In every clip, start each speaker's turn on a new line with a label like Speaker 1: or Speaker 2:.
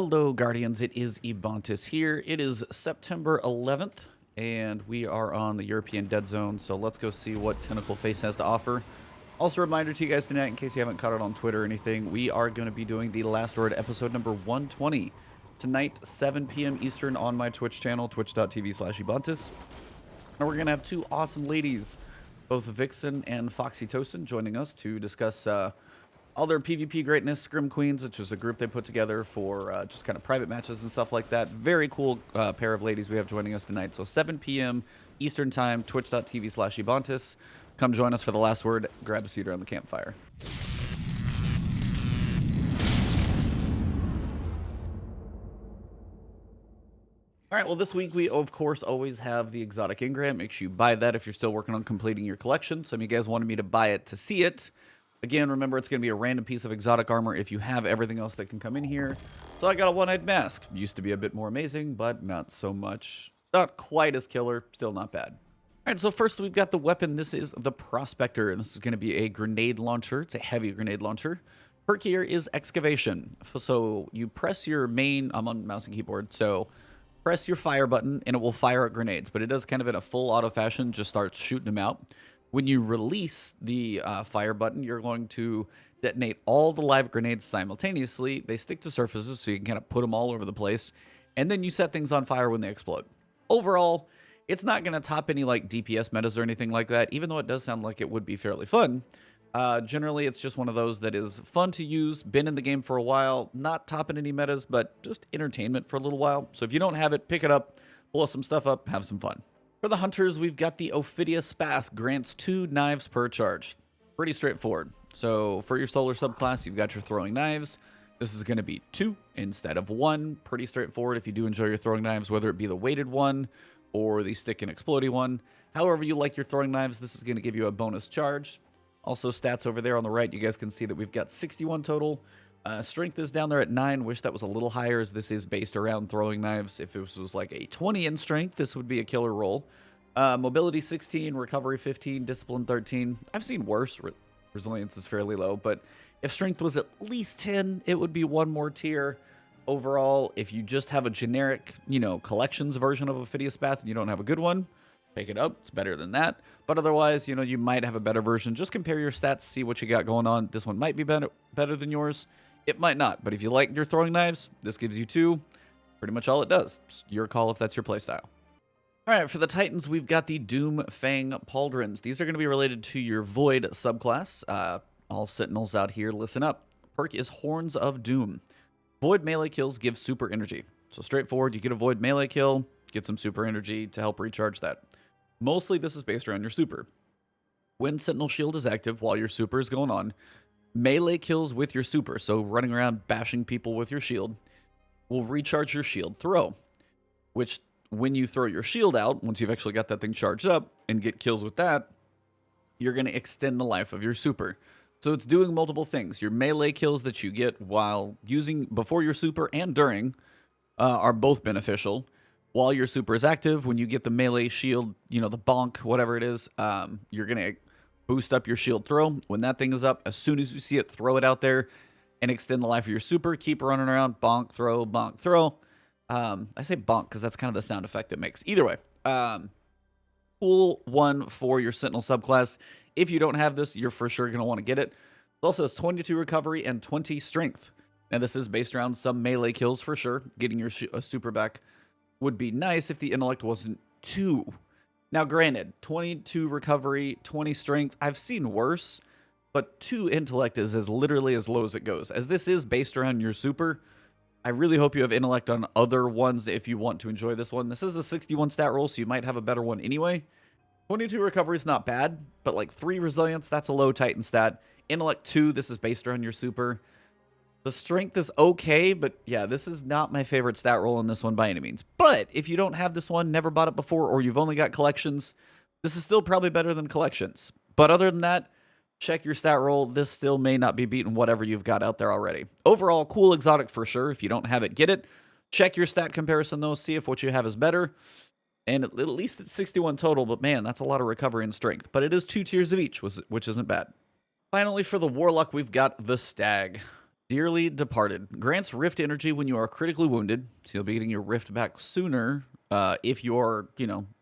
Speaker 1: Hello, Guardians. It is Ebontis here. It is September 11th, and we are on the European Dead Zone, so let's go see what Tentacle Face has to offer. Also, a reminder to you guys tonight, in case you haven't caught it on Twitter or anything, we are going to be doing the Last Word episode number 120 tonight, 7 p.m. Eastern on my Twitch channel, twitch.tv/Ebontis. And we're going to have two awesome ladies, both Vixen and Foxy Tosin, joining us to discuss all their PvP greatness, Scrim Queens, which is a group they put together for just kind of private matches and stuff like that. Very cool pair of ladies we have joining us tonight. So 7 p.m. Eastern Time, twitch.tv/Ebontis. Come join us for the Last Word. Grab a seat around the campfire. All right, well, this week we, of course, always have the exotic engram. Make sure you buy that if you're still working on completing your collection. Some of you guys wanted me to buy it to see it. Again, remember, it's going to be a random piece of exotic armor if you have everything else that can come in here. So I got a one-eyed mask. Used to be a bit more amazing, but not so much. Not quite as killer. Still not bad. All right, so first we've got the weapon. This is the Prospector, and this is going to be a grenade launcher. It's a heavy grenade launcher. Perk here is Excavation. So you press your main... I'm on mouse and keyboard, so press your fire button, and it will fire out grenades. But it does kind of in a full auto fashion, just starts shooting them out. When you release the fire button, you're going to detonate all the live grenades simultaneously. They stick to surfaces, so you can kind of put them all over the place. And then you set things on fire when they explode. Overall, it's not going to top any like DPS metas or anything like that, even though it does sound like it would be fairly fun. Generally, it's just one of those that is fun to use, been in the game for a while, not topping any metas, but just entertainment for a little while. So if you don't have it, pick it up, blow some stuff up, have some fun. For the hunters, we've got the Ophidia Spathe, grants 2 knives per charge. Pretty straightforward. So for your solar subclass, you've got your throwing knives. This is going to be 2 instead of 1. Pretty straightforward if you do enjoy your throwing knives, whether it be the weighted one or the stick and explodey one. However you like your throwing knives, this is going to give you a bonus charge. Also stats over there on the right, you guys can see that we've got 61 total. Strength is down there at 9. Wish that was a little higher, as this is based around throwing knives. If it was like a 20 in strength, this would be a killer roll. Mobility 16, recovery 15, discipline 13. I've seen worse. Resilience is fairly low, but if strength was at least 10, it would be one more tier. Overall, if you just have a generic, collections version of Ophidia Spathe and you don't have a good one, pick it up. It's better than that. But otherwise, you might have a better version. Just compare your stats, see what you got going on. This one might be better than yours. It might not, but if you like your throwing knives, this gives you 2. Pretty much all it does. It's your call if that's your playstyle. All right, for the Titans, we've got the Doom Fang Pauldrons. These are going to be related to your Void subclass. All Sentinels out here, listen up. Perk is Horns of Doom. Void melee kills give super energy. So straightforward, you get a Void melee kill, get some super energy to help recharge that. Mostly this is based around your super. When Sentinel Shield is active while your super is going on, melee kills with your super, so running around bashing people with your shield, will recharge your shield throw, which when you throw your shield out, once you've actually got that thing charged up and get kills with that, you're going to extend the life of your super. So it's doing multiple things. Your melee kills that you get while using before your super and during are both beneficial. While your super is active, when you get the melee shield, the bonk, whatever it is, you're going to boost up your shield throw. When that thing is up, as soon as you see it, throw it out there and extend the life of your super. Keep running around, bonk, throw, bonk, throw. I say bonk because that's kind of the sound effect it makes. Either way, cool one for your Sentinel subclass. If you don't have this, you're for sure going to want to get it. It also has 22 recovery and 20 strength. Now, this is based around some melee kills for sure. Getting your super back would be nice if the intellect wasn't 2. Now, granted, 22 recovery, 20 strength, I've seen worse, but 2 intellect is as literally as low as it goes. As this is based around your super, I really hope you have intellect on other ones if you want to enjoy this one. This is a 61 stat roll, so you might have a better one anyway. 22 recovery is not bad, but like 3 resilience, that's a low Titan stat. Intellect 2, this is based around your super. The strength is okay, but yeah, this is not my favorite stat roll in this one by any means. But if you don't have this one, never bought it before, or you've only got collections, this is still probably better than collections. But other than that, check your stat roll. This still may not be beating whatever you've got out there already. Overall, cool exotic for sure. If you don't have it, get it. Check your stat comparison though, see if what you have is better. And at least it's 61 total, but man, that's a lot of recovery and strength. But it is 2 tiers of each, which isn't bad. Finally, for the Warlock, we've got the Stag. Dearly Departed. Grants Rift energy when you are critically wounded, so you'll be getting your Rift back sooner if you're,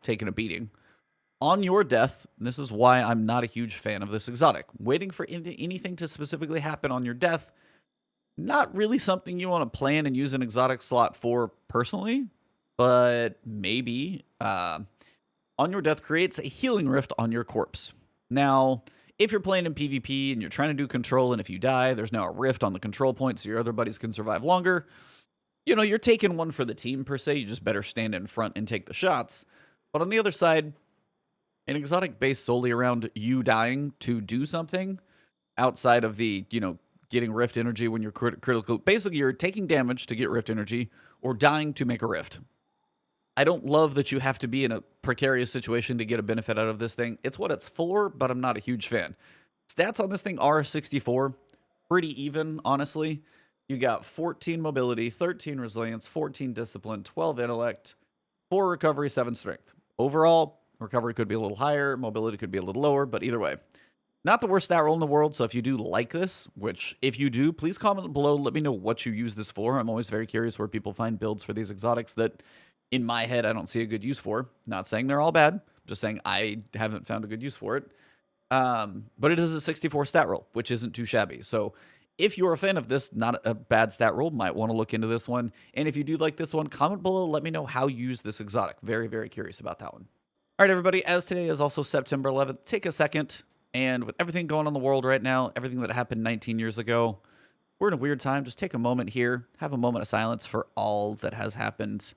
Speaker 1: taking a beating. On your death, this is why I'm not a huge fan of this exotic. Waiting for anything to specifically happen on your death, not really something you want to plan and use an exotic slot for personally, but maybe. On your death creates a healing rift on your corpse. Now, if you're playing in PvP and you're trying to do control, and if you die, there's now a rift on the control point so your other buddies can survive longer. You're taking one for the team per se. You just better stand in front and take the shots. But on the other side, an exotic based solely around you dying to do something outside of the, getting rift energy when you're critical. Basically, you're taking damage to get rift energy or dying to make a rift. I don't love that you have to be in a precarious situation to get a benefit out of this thing. It's what it's for, but I'm not a huge fan. Stats on this thing are 64. Pretty even, honestly. You got 14 mobility, 13 resilience, 14 discipline, 12 intellect, 4 recovery, 7 strength. Overall, recovery could be a little higher, mobility could be a little lower, but either way. Not the worst stat roll in the world, so if you do like this, which if you do, please comment below. Let me know what you use this for. I'm always very curious where people find builds for these exotics that, in my head, I don't see a good use for. Not saying they're all bad, just saying I haven't found a good use for it. But it is a 64 stat roll, which isn't too shabby. So if you're a fan of this, not a bad stat roll, might want to look into this one. And if you do like this one, comment below. Let me know how you use this exotic. Very, very curious about that one. All right, everybody, as today is also September 11th, take a second. And with everything going on in the world right now, everything that happened 19 years ago, we're in a weird time. Just take a moment here. Have a moment of silence for all that has happened.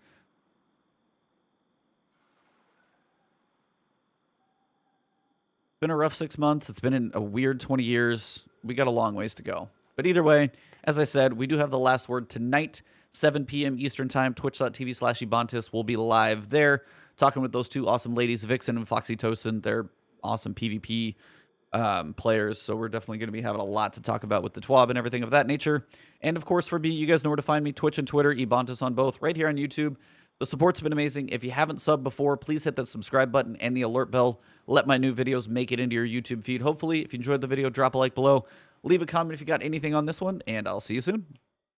Speaker 1: Been a rough 6 months. It's been in a weird 20 years. We got a long ways to go. But either way, as I said, we do have the last word tonight, 7 p.m. Eastern Time, twitch.tv/Ebontis. We'll be live there, talking with those two awesome ladies, Vixen and Foxy Tosin. They're awesome PvP players, so we're definitely going to be having a lot to talk about with the TWAB and everything of that nature. And of course, for me, you guys know where to find me, Twitch and Twitter, Ebontis on both, right here on YouTube. The support's been amazing. If you haven't subbed before, please hit that subscribe button and the alert bell. Let my new videos make it into your YouTube feed. Hopefully, if you enjoyed the video, drop a like below. Leave a comment if you got anything on this one, and I'll see you soon.